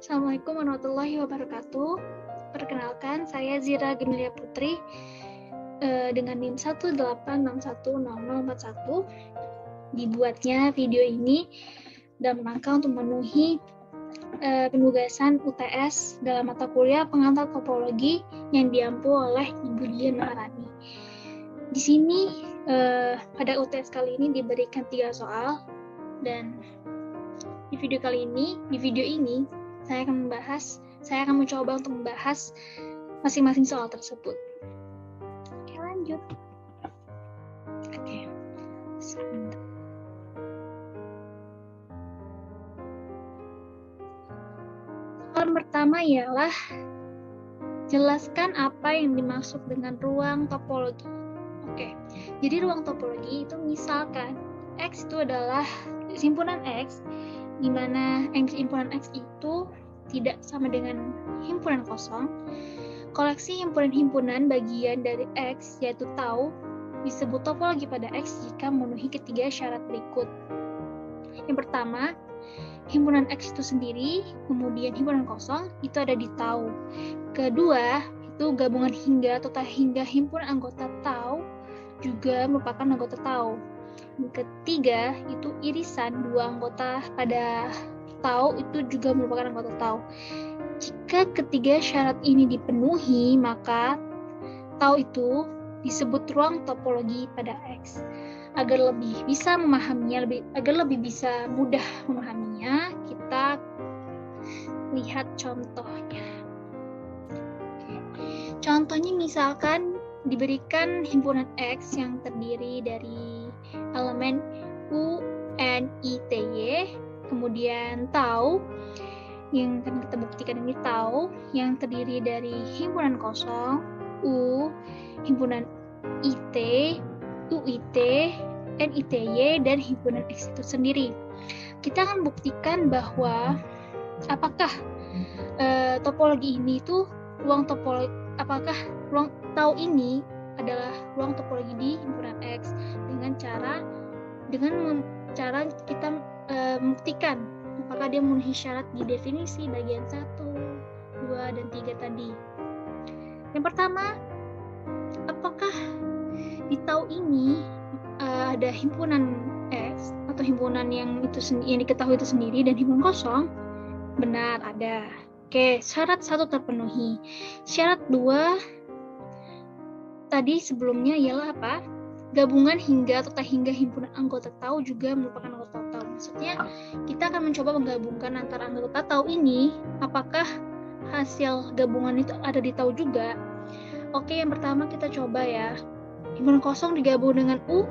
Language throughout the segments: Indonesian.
Assalamualaikum warahmatullahi wabarakatuh. Perkenalkan, saya Zira Gemilia Putri dengan NIM 186100041. Dibuatnya video ini dalam rangka untuk memenuhi penugasan UTS dalam mata kuliah pengantar topologi yang diampu oleh Ibu Dian Maharani. Di sini pada UTS kali ini diberikan 3 soal, dan di video ini saya akan mencoba untuk membahas masing-masing soal tersebut. Oke, lanjut. Oke. Sebentar. Soal pertama ialah jelaskan apa yang dimaksud dengan ruang topologi. Oke. Jadi ruang topologi itu misalkan X itu adalah himpunan X, di mana himpunan X itu tidak sama dengan himpunan kosong. Koleksi himpunan-himpunan bagian dari X, yaitu tau, disebut topologi pada X jika memenuhi ketiga syarat berikut. Yang pertama, himpunan X itu sendiri, kemudian himpunan kosong, itu ada di tau. Kedua, itu gabungan hingga atau tak hingga himpunan anggota tau juga merupakan anggota tau. Yang ketiga, itu irisan dua anggota pada tau itu juga merupakan anggota tau. Jika ketiga syarat ini dipenuhi, maka tau itu disebut ruang topologi pada X. Agar lebih bisa memahaminya, agar lebih bisa mudah memahaminya, kita lihat contohnya. Contohnya misalkan diberikan himpunan X yang terdiri dari elemen U, N, I, T, Y, kemudian tau, yang akan kita buktikan ini tau, yang terdiri dari himpunan kosong, U, himpunan IT, UIT, NITY, dan himpunan X itu sendiri. Kita akan buktikan bahwa apakah topologi ini itu ruang topologi, apakah ruang tau ini adalah ruang topologi di himpunan X dengan cara kita membuktikan apakah dia memenuhi syarat di definisi bagian 1, 2, dan 3 tadi. Yang pertama, apakah di tau ini ada himpunan X atau himpunan yang diketahui itu sendiri dan himpunan kosong? Benar, ada. Oke, syarat 1 terpenuhi. Syarat 2 tadi sebelumnya ialah apa? Gabungan hingga atau tak hingga himpunan anggota tau juga merupakan anggota tau. Maksudnya, kita akan mencoba menggabungkan antara anggota tau ini, apakah hasil gabungan itu ada di tau juga. Oke, yang pertama kita coba ya. Himpunan kosong digabung dengan U,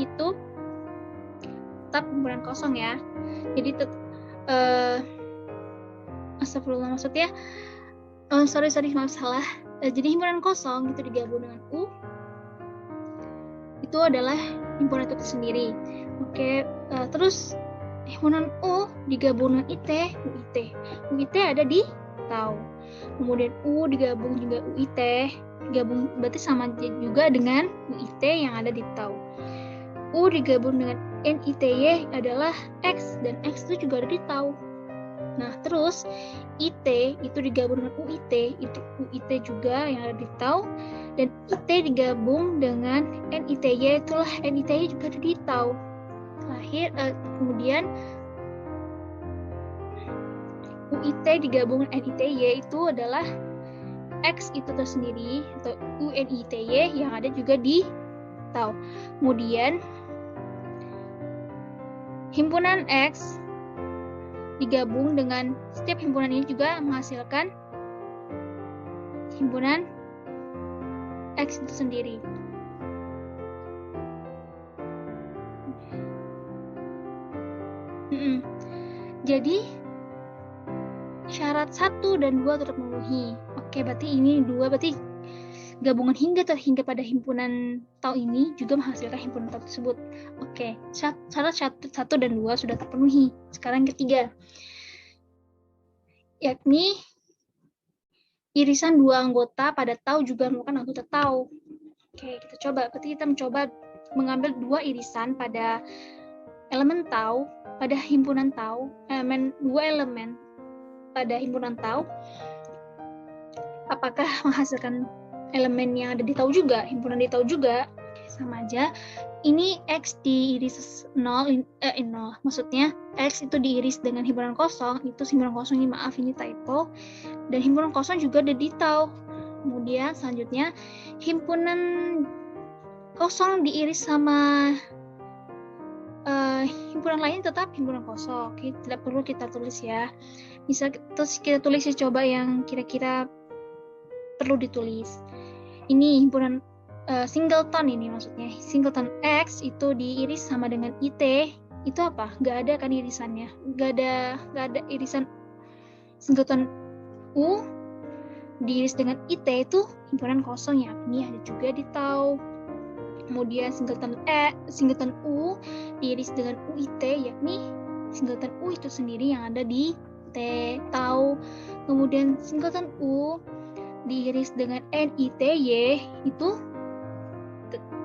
itu tetap himpunan kosong ya. Jadi astagfirullah, maksudnya maaf salah. Jadi himpunan kosong itu digabung dengan U, itu adalah himpunan itu sendiri. Oke, terus himpunan U digabung dengan IT, UIT. UIT ada di tau. Kemudian U digabung juga UIT, digabung berarti sama juga dengan UIT yang ada di tau. U digabung dengan NITY adalah X, dan X itu juga ada di tau. Nah, terus IT itu digabung dengan UIT, itu UIT juga yang ada di tau, dan IT digabung dengan NITY, itulah NITY juga ada di tau. Kemudian UIT digabung dengan NITY itu adalah X itu tersendiri, atau UNITY yang ada juga di tau. Kemudian himpunan X digabung dengan setiap himpunan ini juga menghasilkan himpunan X itu sendiri. Jadi syarat 1 dan 2 tetap memenuhi. Oke, berarti ini 2, berarti gabungan hingga pada himpunan tau ini juga menghasilkan himpunan tau tersebut. Oke, syarat 1 dan 2 sudah terpenuhi. Sekarang yang ketiga, yakni irisan dua anggota pada tau juga merupakan anggota tau. Oke, kita coba. Berarti kita mencoba mengambil 2 irisan pada elemen tau, pada himpunan tau, 2 elemen pada himpunan tau, apakah menghasilkan elemen yang ada di tau juga, himpunan di tau juga? Sama aja. Ini X diiris 0, maksudnya X itu diiris dengan himpunan kosong, itu himpunan kosong ini, maaf ini typo, dan himpunan kosong juga ada di tau. Kemudian selanjutnya himpunan kosong diiris sama himpunan lain tetap himpunan kosong. Oke, tidak perlu kita tulis ya. Bisa terus kita tulis coba yang kira-kira perlu ditulis. Ini himpunan singleton ini maksudnya. Singleton X itu diiris sama dengan IT. Itu apa? Nggak ada kan irisannya. Nggak ada irisan singleton U diiris dengan IT itu himpunan kosong ya. Ini ada juga di tau. Kemudian singleton U diiris dengan UIT, yakni singleton U itu sendiri yang ada di tau. Kemudian singleton U diiris dengan NITY itu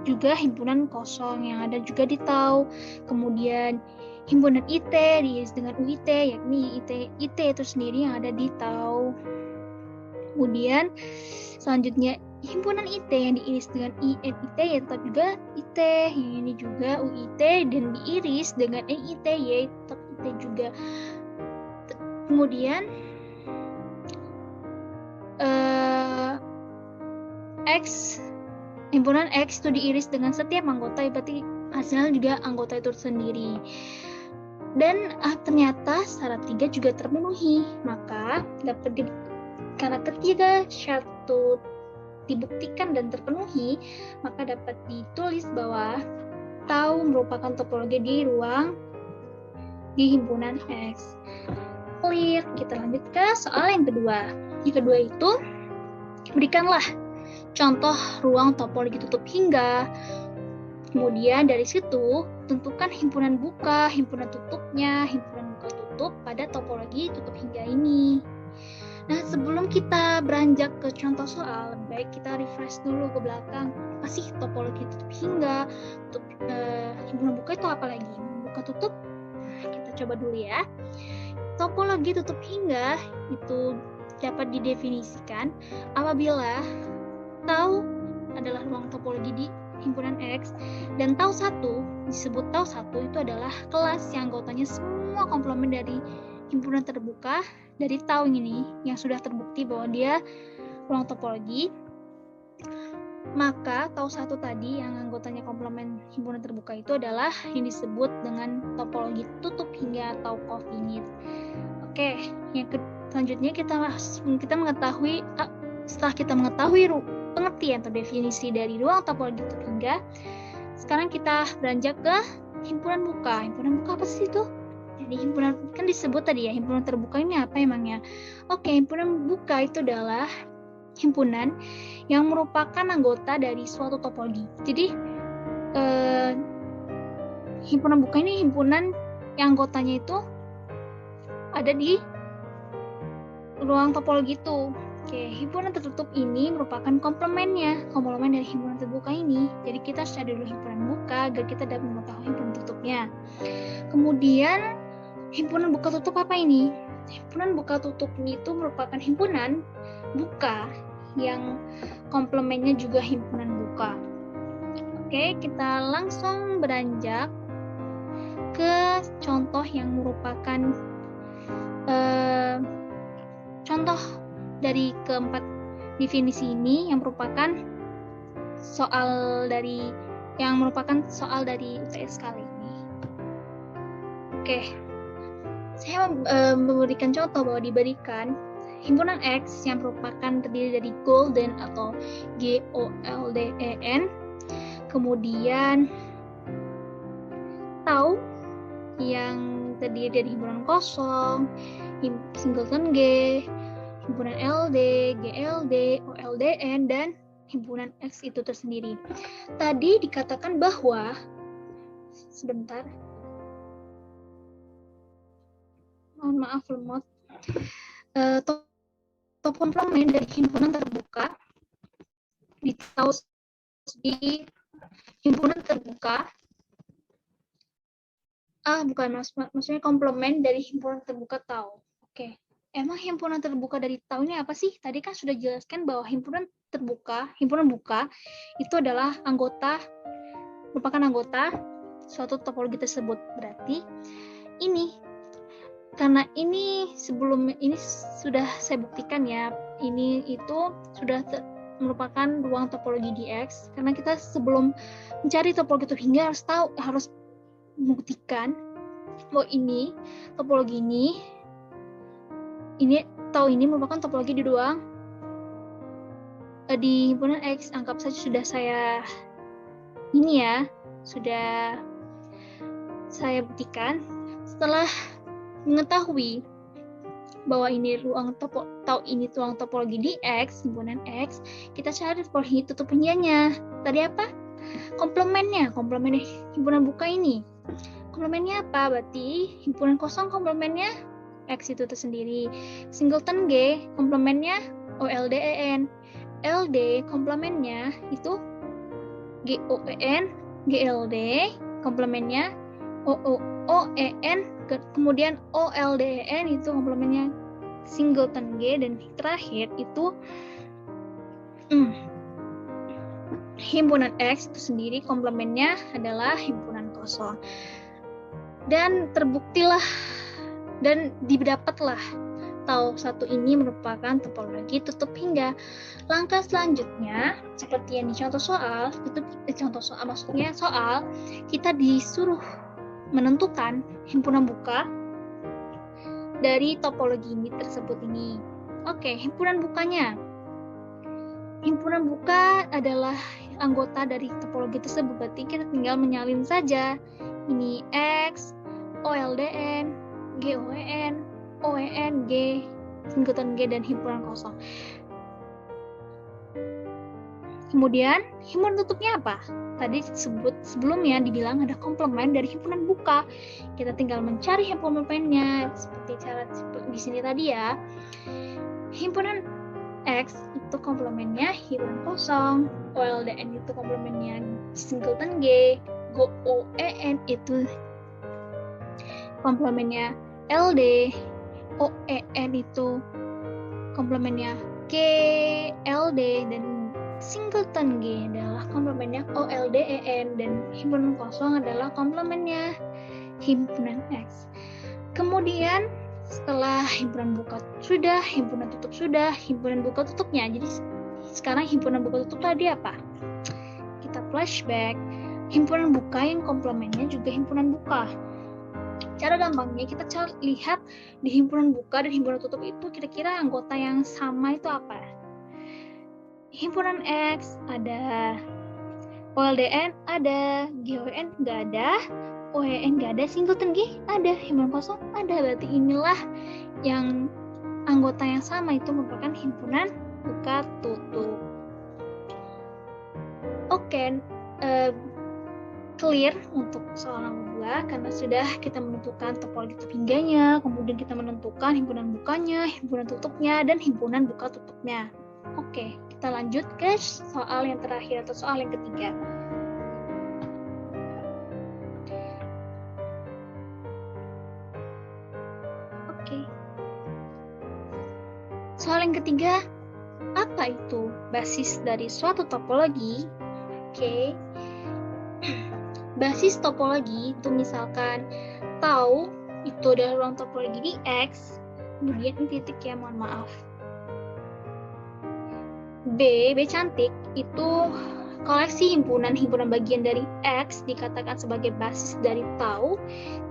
juga himpunan kosong yang ada juga di tau. Kemudian himpunan IT diiris dengan UIT, yakni IT itu sendiri yang ada di tau. Kemudian selanjutnya himpunan IT yang diiris dengan INIT ya tetap juga IT, yang ini juga UIT, dan diiris dengan NITY tetap IT juga. Kemudian himpunan X itu diiris dengan setiap anggota, berarti hasilnya juga anggota itu sendiri. Dan ternyata syarat 3 juga terpenuhi, maka dapat karena ketiga syarat itu dibuktikan dan terpenuhi, maka dapat ditulis bahwa tau merupakan topologi di ruang di himpunan X. Clear. Kita lanjut ke soal yang kedua. Yang kedua itu, berikanlah contoh ruang topologi tutup hingga. Kemudian dari situ, tentukan himpunan buka, himpunan tutupnya, himpunan buka tutup pada topologi tutup hingga ini. Nah, sebelum kita beranjak ke contoh soal, baik kita refresh dulu ke belakang. Apa sih topologi tutup hingga? Himpunan buka itu apa lagi? Buka tutup? Kita coba dulu ya. Topologi tutup hingga itu dapat didefinisikan apabila tau adalah ruang topologi di himpunan X, dan tau 1, disebut tau 1 itu adalah kelas yang anggotanya semua komplement dari himpunan terbuka dari tau ini yang sudah terbukti bahwa dia ruang topologi. Maka tau 1 tadi yang anggotanya komplement himpunan terbuka itu adalah yang disebut dengan topologi tutup hingga atau cofinite. Oke, yang selanjutnya kita mengetahui setelah kita mengetahui pengertian atau definisi dari ruang topologi tutup hingga, sekarang kita beranjak ke himpunan buka. Himpunan buka apa sih itu? Jadi himpunan kan disebut tadi ya, himpunan terbuka ini apa emangnya? Oke, himpunan buka itu adalah himpunan yang merupakan anggota dari suatu topologi. Jadi himpunan buka ini himpunan yang anggotanya itu ada di ruang topologi itu. Oke, himpunan tertutup ini merupakan komplement dari himpunan terbuka ini. Jadi kita cari dulu himpunan buka agar kita dapat mengetahui himpunan tutupnya. Kemudian himpunan buka tutup apa ini? Himpunan buka tutup ini itu merupakan himpunan buka yang komplemennya juga himpunan buka. Oke, kita langsung beranjak ke contoh yang merupakan contoh dari keempat definisi ini yang merupakan soal dari UTS kali ini. Oke. Saya memberikan contoh bahwa diberikan himpunan X yang merupakan terdiri dari golden atau GOLDEN, kemudian tau yang terdiri dari himpunan kosong, singleton G, himpunan LD, GLD, OLDN, dan himpunan X itu tersendiri. Tadi dikatakan bahwa mohon maaf lemot, komplement dari himpunan terbuka di himpunan terbuka maksudnya komplement dari himpunan terbuka tau. Oke, Emang himpunan terbuka dari Tau ini apa sih? Tadi kan sudah jelaskan bahwa himpunan buka itu adalah merupakan anggota suatu topologi tersebut. Berarti ini, karena ini sebelum ini sudah saya buktikan ya, ini itu sudah merupakan ruang topologi di X, karena kita sebelum mencari topologi itu hingga harus membuktikan bahwa ini topologi ini Tau ini merupakan topologi di ruang di himpunan X. Anggap saja sudah saya buktikan. Setelah mengetahui bahwa ini Tau ini ruang topologi di X, himpunan X, kita cari topologi tutup hinggianya. Tadi apa? Komplemennya himpunan buka ini. Komplemennya apa? Berarti himpunan kosong komplemennya X itu tersendiri. Singleton G komplemennya OLDEN. LD komplemennya itu GOEN, GLD komplemennya OEN, kemudian OLDEN itu komplemennya singleton G, dan terakhir itu himpunan X itu sendiri komplemennya adalah himpunan kosong. Dan terbuktilah dan didapatlah Tau satu ini merupakan topologi tutup hingga. Langkah selanjutnya seperti yang di contoh soal, maksudnya soal kita disuruh menentukan himpunan buka dari topologi ini tersebut ini. Oke, himpunan bukanya. Himpunan buka adalah anggota dari topologi tersebut, berarti kita tinggal menyalin saja. Ini X, OLDN, GOEN, OEN, G, singleton G, dan himpunan kosong. Kemudian, himpunan tutupnya apa? Tadi sebelumnya dibilang ada komplement dari himpunan buka. Kita tinggal mencari himpunannya seperti cara di sini tadi ya. Himpunan X itu komplemennya himpunan kosong, OLDN itu komplemennya singleton G, GOEN itu komplemennya LD, OEN itu komplemennya GLD, dan singleton G adalah komplemennya OLDEN, dan himpunan kosong adalah komplemennya himpunan X. Kemudian setelah himpunan buka sudah, himpunan tutup sudah, himpunan buka tutupnya. Jadi sekarang himpunan buka tutup tadi apa? Kita flashback. Himpunan buka yang komplemennya juga himpunan buka. Cara gampangnya kita lihat di himpunan buka dan himpunan tutup itu kira-kira anggota yang sama itu apa? Himpunan X ada, OLDN ada, GOEN nggak ada, OEN nggak ada, singleton G ada, himpunan kosong ada. Berarti inilah yang anggota yang sama itu merupakan himpunan buka tutup. Oke, clear untuk soal nomor 2 karena sudah kita menentukan topologi tutup hingganya, kemudian kita menentukan himpunan bukanya, himpunan tutupnya, dan himpunan buka tutupnya. Oke, kita lanjut ke soal yang terakhir atau soal yang ketiga. Oke. Soal yang ketiga, apa itu basis dari suatu topologi? Oke. Basis topologi itu misalkan Tau itu adalah ruang topologi di X, kemudian ini titik ya, mohon maaf. B cantik itu koleksi himpunan bagian dari X dikatakan sebagai basis dari Tau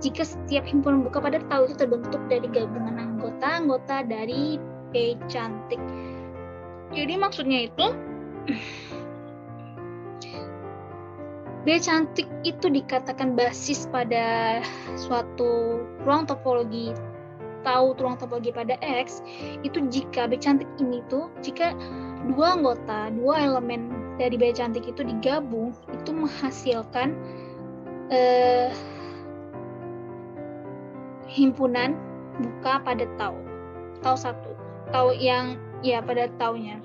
jika setiap himpunan buka pada Tau itu terbentuk dari gabungan anggota-anggota dari B cantik. Jadi maksudnya itu B cantik itu dikatakan basis pada suatu ruang topologi Tau, ruang topologi pada X, itu jika B cantik ini tuh, jika dua elemen dari B cantik itu digabung, itu menghasilkan himpunan buka pada Tau satu, Tau yang ya pada Taunya.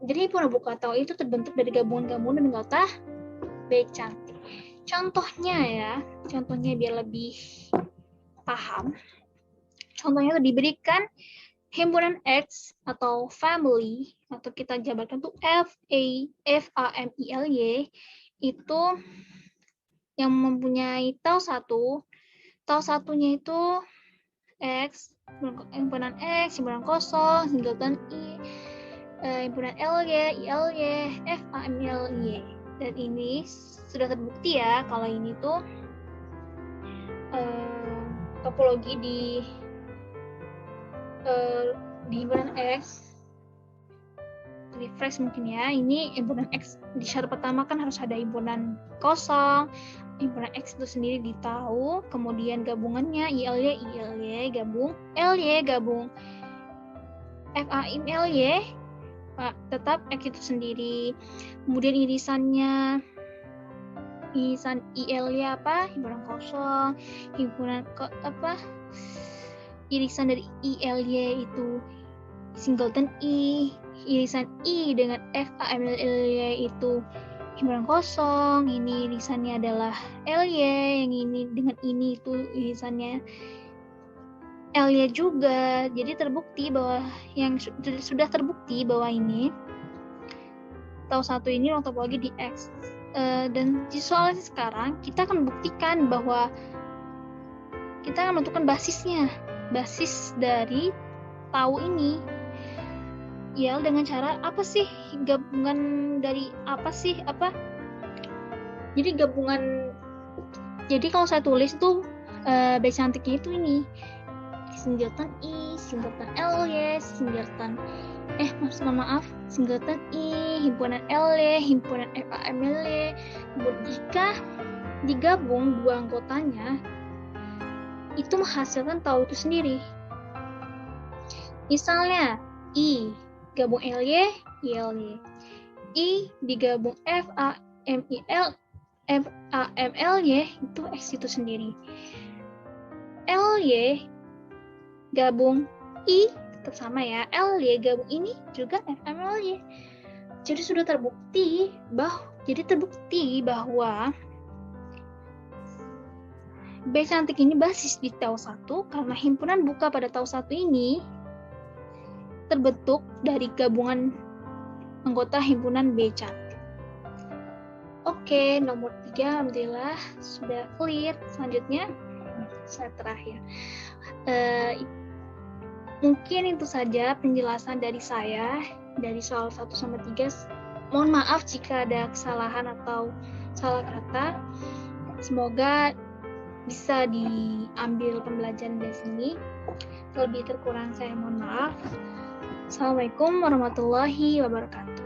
Jadi himpunan buka Tau itu terbentuk dari gabungan anggota B cantik. Contohnya biar lebih paham. Contohnya itu diberikan himpunan X atau family, atau kita jabarkan tuh FAMILY, itu yang mempunyai tau satunya itu X, himpunan X, himpunan kosong, singleton I, himpunan LY, ILY, FAMILY. Dan ini sudah terbukti ya kalau ini tuh topologi di himpunan X. Refresh mungkin ya, ini himpunan X di syarat pertama kan harus ada himpunan kosong, himpunan X itu sendiri ditahu, kemudian gabungannya ILY gabung LY gabung FAMLY, tetap X itu sendiri. Kemudian irisan ILY apa? Himpunan kosong, irisan dari ILY itu singleton I, irisan I dengan FAMLY itu himpunan kosong, ini irisannya adalah LY, yang ini dengan ini itu irisannya LY juga. Jadi terbukti bahwa sudah terbukti bahwa ini tau satu ini ruang topologi di X. Dan di soal sekarang kita akan buktikan bahwa kita akan menentukan basis dari tau ini. Ya, dengan cara apa sih? Gabungan dari apa sih? Jadi kalau saya tulis tuh B cantiknya itu ini. Singleton I, singleton LY, singleton singleton I, himpunan LY, himpunan FAMLY. Jika digabung dua anggotanya, itu menghasilkan tau itu sendiri. Misalnya I gabung LY, ILY. I digabung FAMLY itu X itu sendiri. LY gabung I tetap sama ya. LY gabung ini juga FAMLY. Jadi sudah terbukti bahwa B cantik ini basis di tau 1 karena himpunan buka pada tau 1 ini terbentuk dari gabungan anggota himpunan B cantik. Oke, nomor 3 alhamdulillah sudah clear. Selanjutnya slide terakhir. Mungkin itu saja penjelasan dari saya dari soal 1 sampai 3. Mohon maaf jika ada kesalahan atau salah kata. Semoga bisa diambil pembelajaran dari sini. Lebih terkurang saya mohon maaf. Assalamualaikum warahmatullahi wabarakatuh.